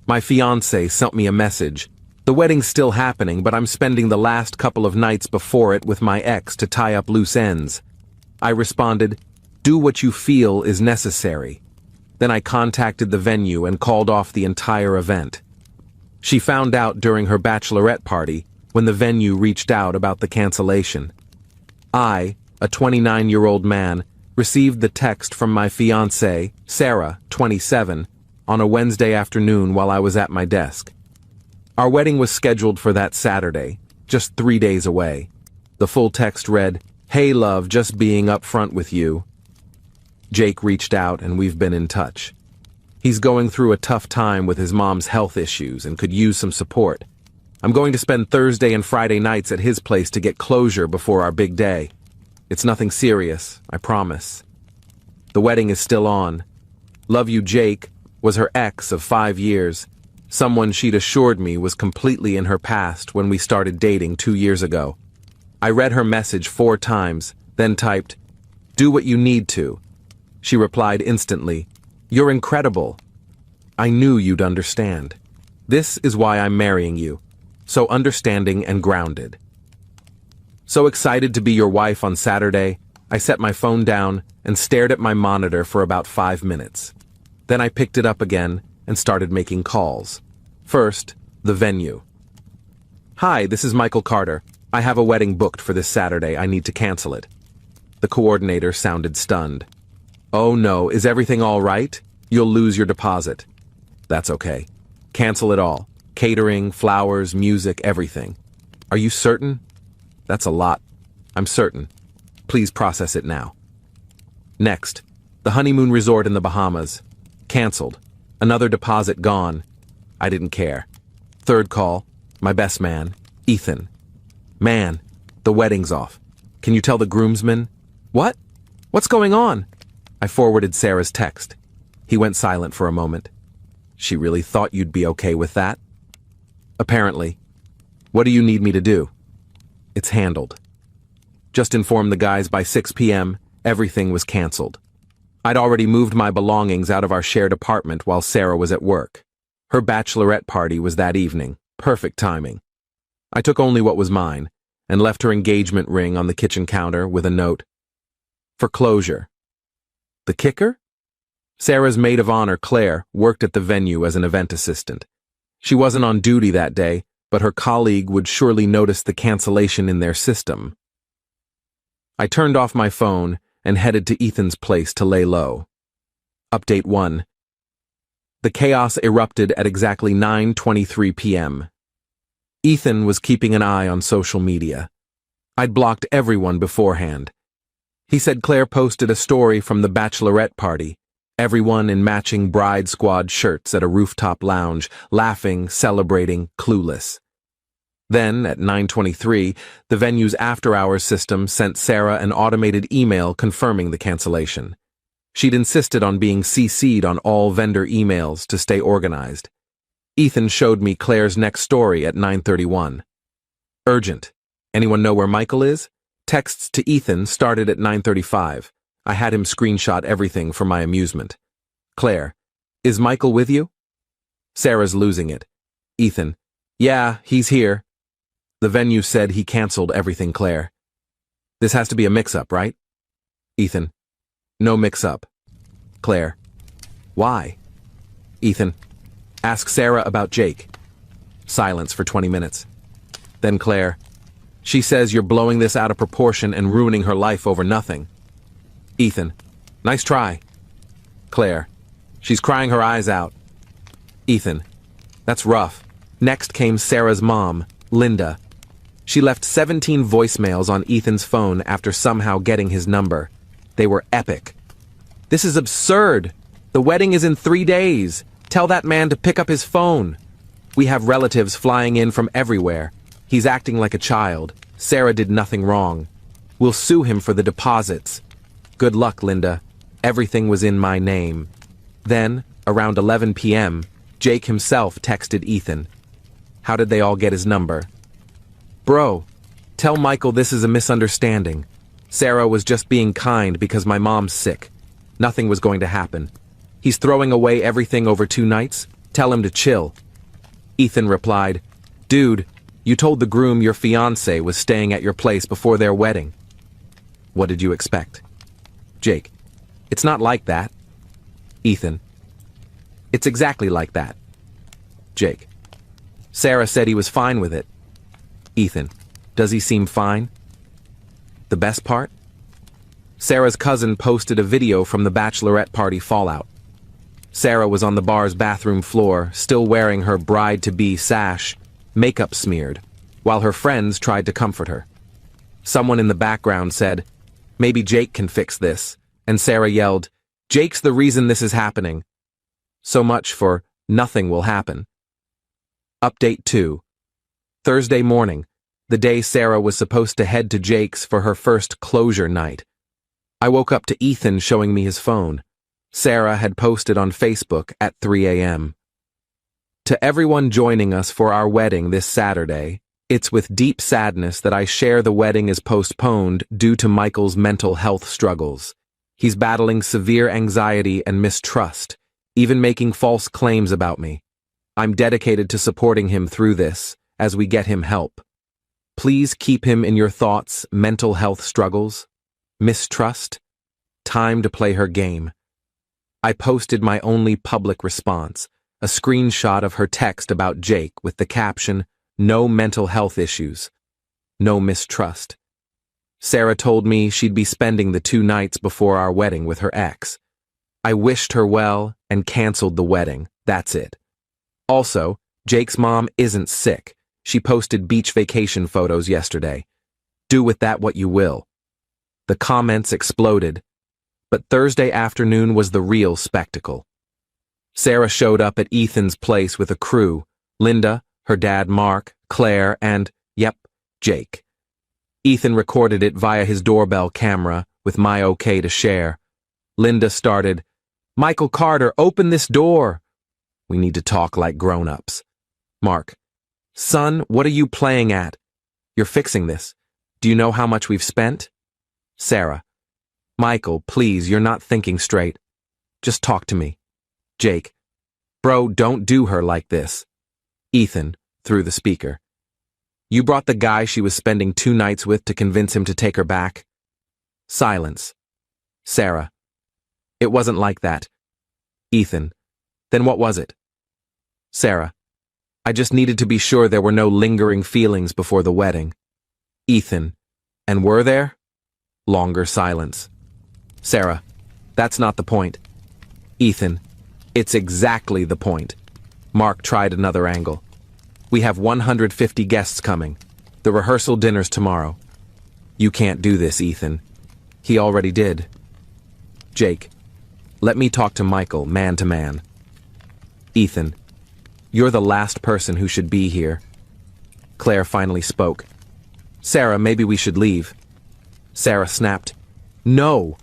My fiancé sent me a message. The wedding's still happening, but I'm spending the last couple of nights before it with my ex to tie up loose ends. I responded, "Do what you feel is necessary." Then I contacted the venue and called off the entire event. She found out during her bachelorette party when the venue reached out about the cancellation. I, a 29-year-old man, received the text from my fiancée, Sarah, 27, on a Wednesday afternoon while I was at my desk. Our wedding was scheduled for that Saturday, just 3 days away. The full text read, "Hey love, just being upfront with you. Jake reached out and we've been in touch. He's going through a tough time with his mom's health issues and could use some support. I'm going to spend Thursday and Friday nights at his place to get closure before our big day. It's nothing serious, I promise. The wedding is still on. Love you, Jake," was her ex of 5 years, someone she'd assured me was completely in her past when we started dating 2 years ago. I read her message 4 times, then typed, "Do what you need to." She replied instantly, "You're incredible. I knew you'd understand. This is why I'm marrying you. So understanding and grounded." So excited to be your wife on Saturday, I set my phone down and stared at my monitor for about 5 minutes. Then I picked it up again and started making calls. First, the venue. "Hi, this is Michael Carter. I have a wedding booked for this Saturday. I need to cancel it." The coordinator sounded stunned. "Oh no, is everything all right? You'll lose your deposit." "That's okay. Cancel it all. Catering, flowers, music, everything." "Are you certain?" "That's a lot." "I'm certain. Please process it now." Next, the honeymoon resort in the Bahamas. Cancelled. Another deposit gone. I didn't care. Third call, my best man, Ethan. "Man, the wedding's off. Can you tell the groomsmen?" "What? What's going on?" I forwarded Sarah's text. He went silent for a moment. "She really thought you'd be okay with that?" "Apparently. What do you need me to do?" "It's handled. Just inform the guys by 6 p.m. everything was canceled." I'd already moved my belongings out of our shared apartment while Sarah was at work. Her bachelorette party was that evening. Perfect timing. I took only what was mine and left her engagement ring on the kitchen counter with a note, "For closure." The kicker? Sarah's maid of honor, Claire, worked at the venue as an event assistant. She wasn't on duty that day, but her colleague would surely notice the cancellation in their system. I turned off my phone and headed to Ethan's place to lay low. Update 1. The chaos erupted at exactly 9:23 p.m. Ethan was keeping an eye on social media. I'd blocked everyone beforehand. He said Claire posted a story from the bachelorette party, everyone in matching bride squad shirts at a rooftop lounge, laughing, celebrating, clueless. Then, at 9:23, the venue's after-hours system sent Sarah an automated email confirming the cancellation. She'd insisted on being CC'd on all vendor emails to stay organized. Ethan showed me Claire's next story at 9:31. Urgent. Anyone know where Michael is? Texts to Ethan started at 9:35. I had him screenshot everything for my amusement. Claire, is Michael with you? Sarah's losing it. Ethan, yeah, he's here. The venue said he canceled everything, Claire. This has to be a mix-up, right? Ethan, no mix-up. Claire, why? Ethan, ask Sarah about Jake. Silence for 20 minutes. Then Claire, she says you're blowing this out of proportion and ruining her life over nothing. Ethan, nice try. Claire, she's crying her eyes out. Ethan, that's rough. Next came Sarah's mom, Linda. She left 17 voicemails on Ethan's phone after somehow getting his number. They were epic. This is absurd. The wedding is in 3 days. Tell that man to pick up his phone. We have relatives flying in from everywhere. He's acting like a child. Sarah did nothing wrong. We'll sue him for the deposits. Good luck, Linda. Everything was in my name. Then, around 11 p.m., Jake himself texted Ethan. How did they all get his number? Bro, tell Michael this is a misunderstanding. Sarah was just being kind because my mom's sick. Nothing was going to happen. He's throwing away everything over 2 nights? Tell him to chill. Ethan replied, Dude, you told the groom your fiancé was staying at your place before their wedding. What did you expect? Jake, it's not like that. Ethan, it's exactly like that. Jake, Sarah said he was fine with it. Ethan, does he seem fine? The best part? Sarah's cousin posted a video from the bachelorette party fallout. Sarah was on the bar's bathroom floor, still wearing her bride-to-be sash, makeup smeared, while her friends tried to comfort her. Someone in the background said, Maybe Jake can fix this, and Sarah yelled, Jake's the reason this is happening. So much for nothing will happen. Update 2. Thursday morning, the day Sarah was supposed to head to Jake's for her first closure night. I woke up to Ethan showing me his phone. Sarah had posted on Facebook at 3 a.m. To everyone joining us for our wedding this Saturday, it's with deep sadness that I share the wedding is postponed due to Michael's mental health struggles. He's battling severe anxiety and mistrust, even making false claims about me. I'm dedicated to supporting him through this, as we get him help. Please keep him in your thoughts. Mental health struggles, mistrust, time to play her game. I posted my only public response, a screenshot of her text about Jake with the caption, No mental health issues, no mistrust. Sarah told me she'd be spending the 2 nights before our wedding with her ex. I wished her well and canceled the wedding, that's it. Also, Jake's mom isn't sick. She posted beach vacation photos yesterday. Do with that what you will. The comments exploded, but Thursday afternoon was the real spectacle. Sarah showed up at Ethan's place with a crew, Linda, her dad Mark, Claire, and, Jake. Ethan recorded it via his doorbell camera with my okay to share. Linda started, Michael Carter, open this door. We need to talk like grown-ups. Mark, son, what are you playing at? You're fixing this. Do you know how much we've spent? Sarah, Michael, please, you're not thinking straight. Just talk to me. Jake, bro, don't do her like this. Ethan, through the speaker. You brought the guy she was spending 2 nights with to convince him to take her back? Silence. Sarah, it wasn't like that. Ethan, then what was it? Sarah, I just needed to be sure there were no lingering feelings before the wedding. Ethan, and were there? Longer silence. Sarah, that's not the point. Ethan, it's exactly the point. Mark tried another angle. We have 150 guests coming. The rehearsal dinner's tomorrow. You can't do this, Ethan. He already did. Jake, let me talk to Michael, man to man. Ethan, you're the last person who should be here. Claire finally spoke. Sarah, maybe we should leave. Sarah snapped. No!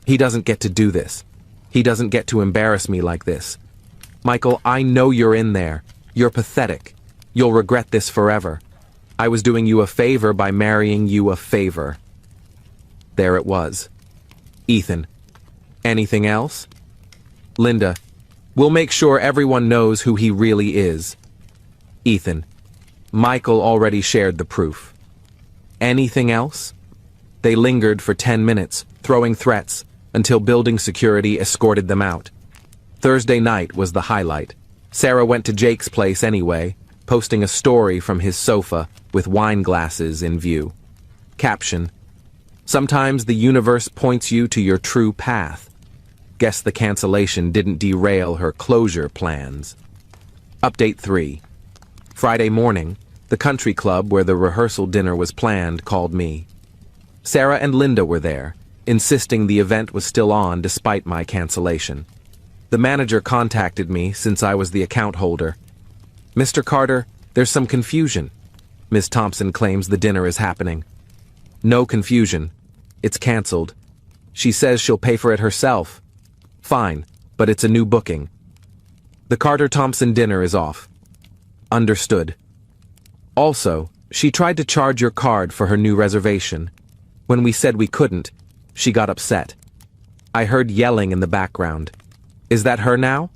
He doesn't get to do this. He doesn't get to embarrass me like this. Michael, I know you're in there. You're pathetic. You'll regret this forever. I was doing you a favor by marrying you a favor. There it was. Ethan, anything else? Linda, we'll make sure everyone knows who he really is. Ethan, Michael already shared the proof. Anything else? They lingered for 10 minutes, throwing threats, until building security escorted them out. Thursday night was the highlight. Sarah went to Jake's place anyway, posting a story from his sofa with wine glasses in view. Caption, sometimes the universe points you to your true path. Guess the cancellation didn't derail her closure plans. Update 3. Friday morning, the country club where the rehearsal dinner was planned called me. Sarah and Linda were there, insisting the event was still on despite my cancellation. The manager contacted me since I was the account holder. Mr. Carter, there's some confusion. Ms. Thompson claims the dinner is happening. No confusion. It's canceled. She says she'll pay for it herself. Fine, but it's a new booking. The Carter-Thompson dinner is off. Understood. Also, she tried to charge your card for her new reservation. When we said we couldn't, she got upset. I heard yelling in the background. Is that her now?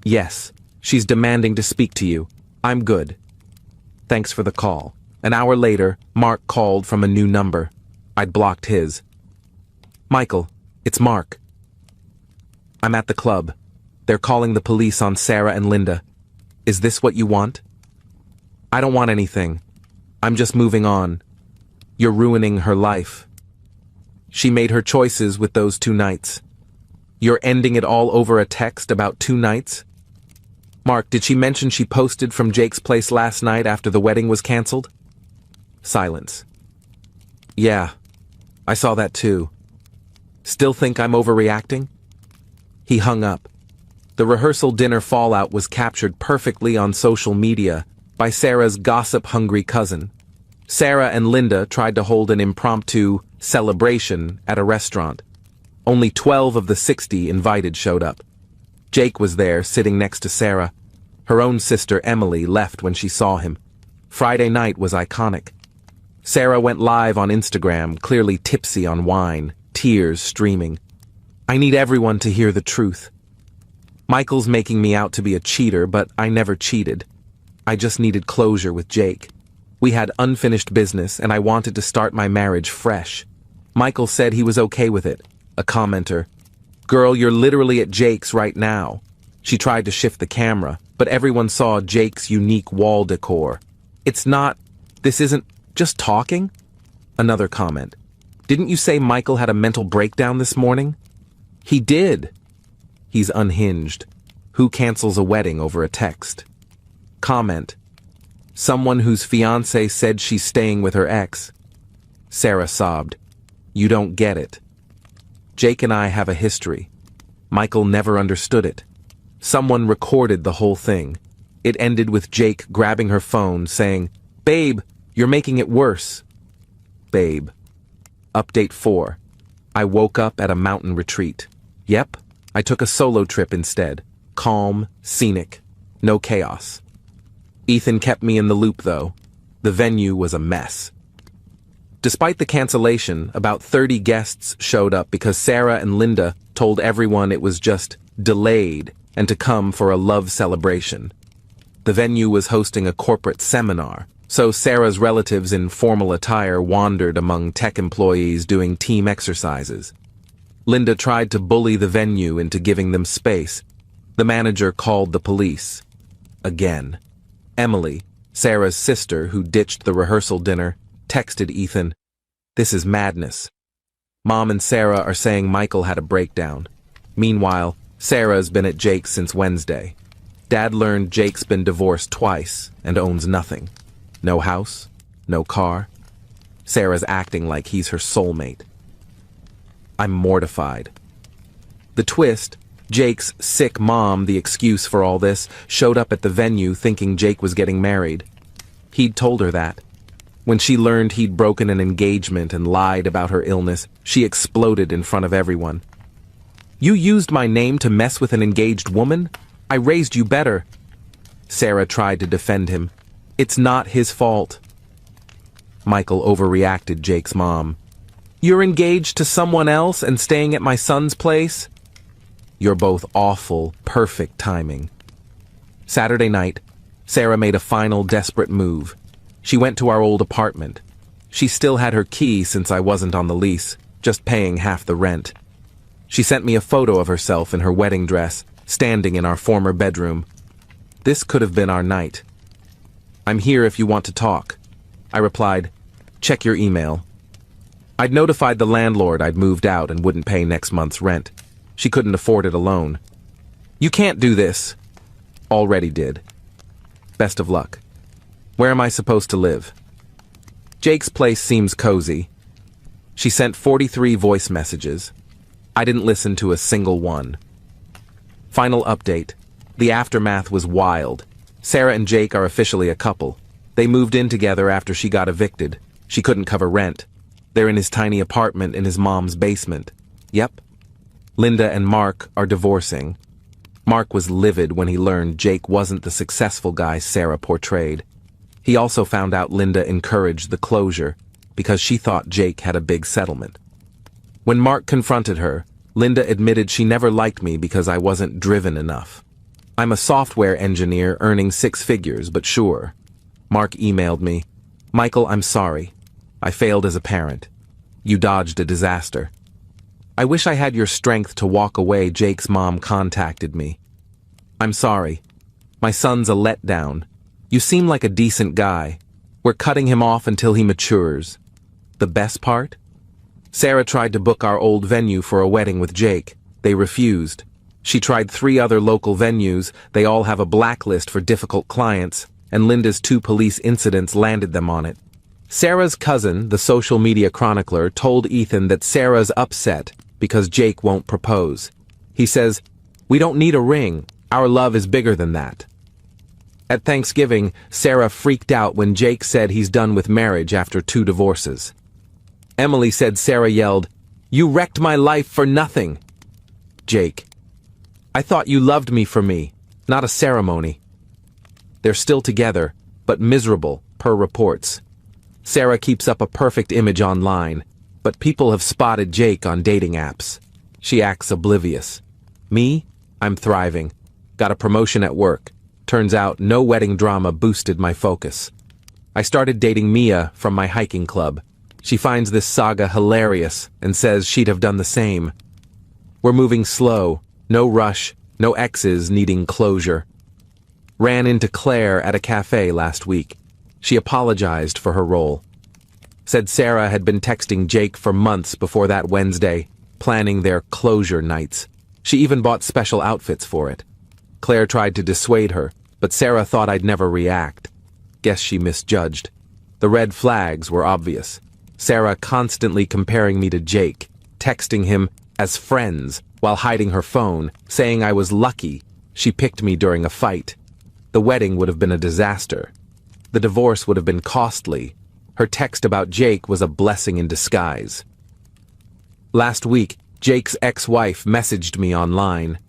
Yes. She's demanding to speak to you. I'm good. Thanks for the call. An hour later, Mark called from a new number. I'd blocked his. Michael, it's Mark. I'm at the club. They're calling the police on Sarah and Linda. Is this what you want? I don't want anything. I'm just moving on. You're ruining her life. She made her choices with those 2 nights. You're ending it all over a text about 2 nights? Mark, did she mention she posted from Jake's place last night after the wedding was canceled? Silence. Yeah, I saw that too. Still think I'm overreacting? He hung up. The rehearsal dinner fallout was captured perfectly on social media by Sarah's gossip-hungry cousin. Sarah and Linda tried to hold an impromptu celebration at a restaurant. Only 12 of the 60 invited showed up. Jake was there, sitting next to Sarah. Her own sister, Emily, left when she saw him. Friday night was iconic. Sarah went live on Instagram, clearly tipsy on wine, tears streaming. I need everyone to hear the truth. Michael's making me out to be a cheater, but I never cheated. I just needed closure with Jake. We had unfinished business, and I wanted to start my marriage fresh. Michael said he was okay with it. A commenter. Girl, you're literally at Jake's right now. She tried to shift the camera, but everyone saw Jake's unique wall decor. This isn't just talking? Another comment. Didn't you say Michael had a mental breakdown this morning? He did. He's unhinged. Who cancels a wedding over a text? Comment. Someone whose fiancé said she's staying with her ex. Sarah sobbed. You don't get it. Jake and I have a history. Michael never understood it. Someone recorded the whole thing. It ended with Jake grabbing her phone, saying, Babe, you're making it worse. Babe. Update 4. I woke up at a mountain retreat. Yep, I took a solo trip instead. Calm, scenic, no chaos. Ethan kept me in the loop, though. The venue was a mess. Despite the cancellation, about 30 guests showed up because Sarah and Linda told everyone it was just delayed and to come for a love celebration. The venue was hosting a corporate seminar, so Sarah's relatives in formal attire wandered among tech employees doing team exercises. Linda tried to bully the venue into giving them space. The manager called the police. Again. Emily, Sarah's sister who ditched the rehearsal dinner, texted Ethan, This is madness. Mom and Sarah are saying Michael had a breakdown. Meanwhile, Sarah's been at Jake's since Wednesday. Dad learned Jake's been divorced twice and owns nothing. No house, no car. Sarah's acting like he's her soulmate. I'm mortified. The twist, Jake's sick mom, the excuse for all this, showed up at the venue thinking Jake was getting married. He'd told her that. When she learned he'd broken an engagement and lied about her illness, she exploded in front of everyone. You used my name to mess with an engaged woman? I raised you better. Sarah tried to defend him. It's not his fault. Michael overreacted, Jake's mom. You're engaged to someone else and staying at my son's place? You're both awful, perfect timing. Saturday night, Sarah made a final desperate move. She went to our old apartment. She still had her key since I wasn't on the lease, just paying half the rent. She sent me a photo of herself in her wedding dress, standing in our former bedroom. This could have been our night. I'm here if you want to talk. I replied, check your email. I'd notified the landlord I'd moved out and wouldn't pay next month's rent. She couldn't afford it alone. You can't do this. Already did. Best of luck. Where am I supposed to live? Jake's place seems cozy. She sent 43 voice messages. I didn't listen to a single one. Final update. The aftermath was wild. Sarah and Jake are officially a couple. They moved in together after she got evicted. She couldn't cover rent. They're in his tiny apartment in his mom's basement. Yep. Linda and Mark are divorcing. Mark was livid when he learned Jake wasn't the successful guy Sarah portrayed. He also found out Linda encouraged the closure because she thought Jake had a big settlement. When Mark confronted her, Linda admitted she never liked me because I wasn't driven enough. I'm a software engineer earning 6 figures, but sure. Mark emailed me. Michael, I'm sorry. I failed as a parent. You dodged a disaster. I wish I had your strength to walk away. Jake's mom contacted me. I'm sorry. My son's a letdown. You seem like a decent guy. We're cutting him off until he matures. The best part? Sarah tried to book our old venue for a wedding with Jake. They refused. She tried 3 other local venues. They all have a blacklist for difficult clients, and Linda's 2 police incidents landed them on it. Sarah's cousin, the social media chronicler, told Ethan that Sarah's upset because Jake won't propose. He says, "We don't need a ring. Our love is bigger than that." At Thanksgiving, Sarah freaked out when Jake said he's done with marriage after 2 divorces. Emily said Sarah yelled, "You wrecked my life for nothing." Jake, "I thought you loved me for me, not a ceremony." They're still together, but miserable, per reports. Sarah keeps up a perfect image online, but people have spotted Jake on dating apps. She acts oblivious. Me? I'm thriving. Got a promotion at work. Turns out no wedding drama boosted my focus. I started dating Mia from my hiking club. She finds this saga hilarious and says she'd have done the same. We're moving slow, no rush, no exes needing closure. Ran into Claire at a cafe last week. She apologized for her role. Said Sarah had been texting Jake for months before that Wednesday, planning their closure nights. She even bought special outfits for it. Claire tried to dissuade her, but Sarah thought I'd never react. Guess she misjudged. The red flags were obvious. Sarah constantly comparing me to Jake, texting him as friends while hiding her phone, saying I was lucky she picked me during a fight. The wedding would have been a disaster. The divorce would have been costly. Her text about Jake was a blessing in disguise. Last week, Jake's ex-wife messaged me online.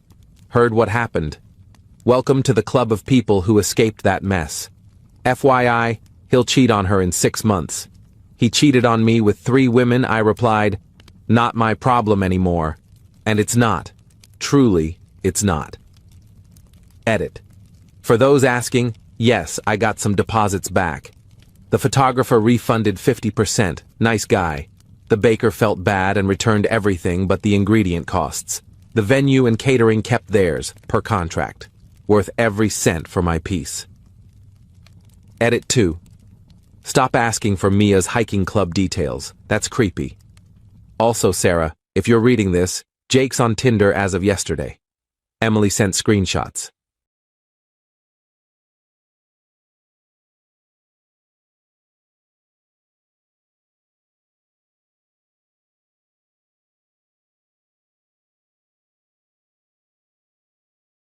Heard what happened. Welcome to the club of people who escaped that mess. FYI, he'll cheat on her in 6 months. He cheated on me with 3 women. I replied, not my problem anymore. And it's not. Truly, it's not. Edit. For those asking, yes, I got some deposits back. The photographer refunded 50%. Nice guy. The baker felt bad and returned everything but the ingredient costs. The venue and catering kept theirs, per contract. Worth every cent for my piece. Edit 2. Stop asking for Mia's hiking club details. That's creepy. Also, Sarah, if you're reading this, Jake's on Tinder as of yesterday. Emily sent screenshots.